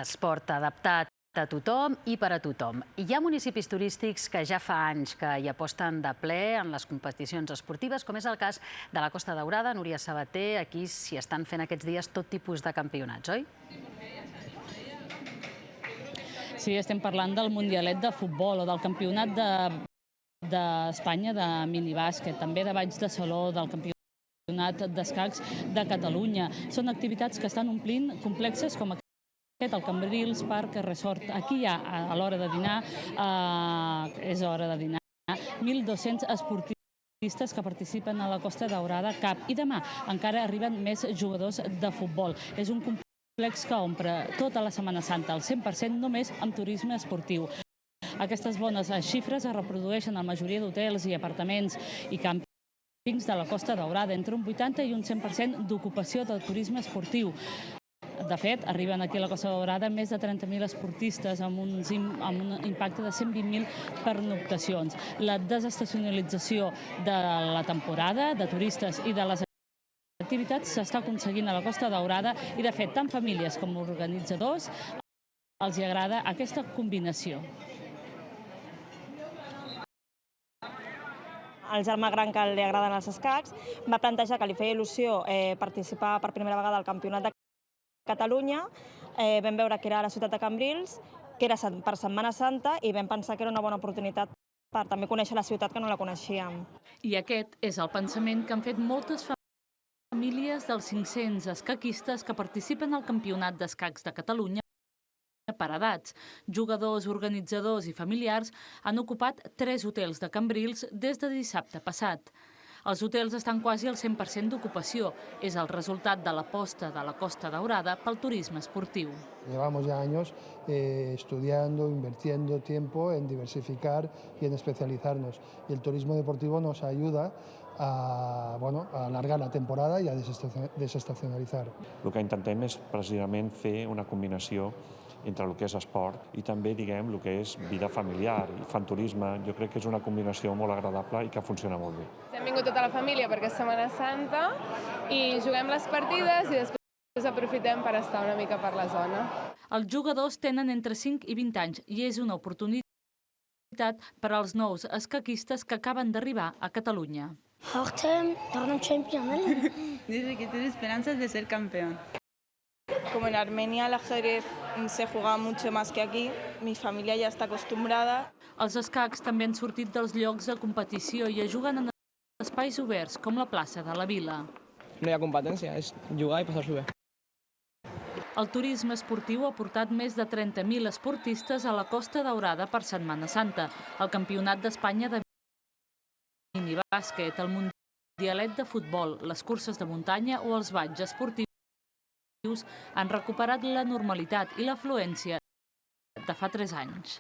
esport adaptat a tothom i per a tothom. Hi ha municipis turístics que ja fa anys que hi aposten de ple en les competicions esportives, com és el cas de la Costa Daurada. Núria Sabater, aquí s'hi estan fent aquests dies tot tipus de campionats, oi? Sí, estem parlant del Mundialet de futbol o del campionat d'Espanya de minibàsquet, també de balls de saló, del campionat d'escacs de Catalunya. Són activitats que estan omplint complexes com el Cambrils Park Resort. Aquí hi ha, a l'hora de dinar, és hora de dinar, 1.200 esportistes que participen a la Costa Daurada Cup. I demà encara arriben més jugadors de futbol. És un complex que omple tota la Setmana Santa, al 100% només amb turisme esportiu. Aquestes bones xifres es reprodueixen a la majoria d'hotels i apartaments i càmpings de la Costa Daurada, entre un 80 i un 100% d'ocupació del turisme esportiu. De fet, arriben aquí a la Costa Daurada més de 30.000 esportistes amb un impacte de 120.000 pernoctacions. La desestacionalització de la temporada, de turistes i de les activitats s'està aconseguint a la Costa Daurada i, de fet, tant famílies com organitzadors els agrada aquesta combinació. El germà gran, que li agraden els escacs, va plantejar que li feia il·lusió participar per primera vegada al Campionat de Catalunya. Vam veure que era a la ciutat de Cambrils, que era per Setmana Santa, i vam pensar que era una bona oportunitat per també conèixer la ciutat, que no la coneixíem. I aquest és el pensament que han fet moltes famílies dels 500 escaquistes que participen al Campionat d'Escacs de Catalunya per edats. Jugadors, organitzadors i familiars han ocupat 3 hotels de Cambrils des de dissabte passat. Els hotels estan quasi al 100% d'ocupació. És el resultat de l'aposta de la Costa Daurada pel turisme esportiu. Llevamos ya años estudiando, invirtiendo tiempo en diversificar y en especializarnos. Y el turismo deportivo nos ayuda a alargar la temporada i a desestacionalitzar. El que intentem és precisament fer una combinació entre el que és esport i també, diguem, el que és vida familiar i fan turisme. Jo crec que és una combinació molt agradable i que funciona molt bé. Hem vingut tota la família perquè és Setmana Santa i juguem les partides i després aprofitem per estar una mica per la zona. Els jugadors tenen entre 5 i 20 anys i és una oportunitat per als nous escaquistes que acaben d'arribar a Catalunya. Dice que tiene esperanzas de ser campeón. Como en Armenia el ajedrez se juega mucho más que aquí, mi familia ya está acostumbrada. Els escacs també han sortit dels llocs de competició i es juguen en espais oberts, com la plaça de la Vila. No hi ha competència, és jugar i passar-s'ho bé. El turisme esportiu ha portat més de 30.000 esportistes a la Costa Daurada per Setmana Santa, el Campionat d'Espanya de minibàsquet, el Mundialet de futbol, les curses de muntanya o els balls esportius han recuperat la normalitat i l'afluència de fa 3 anys.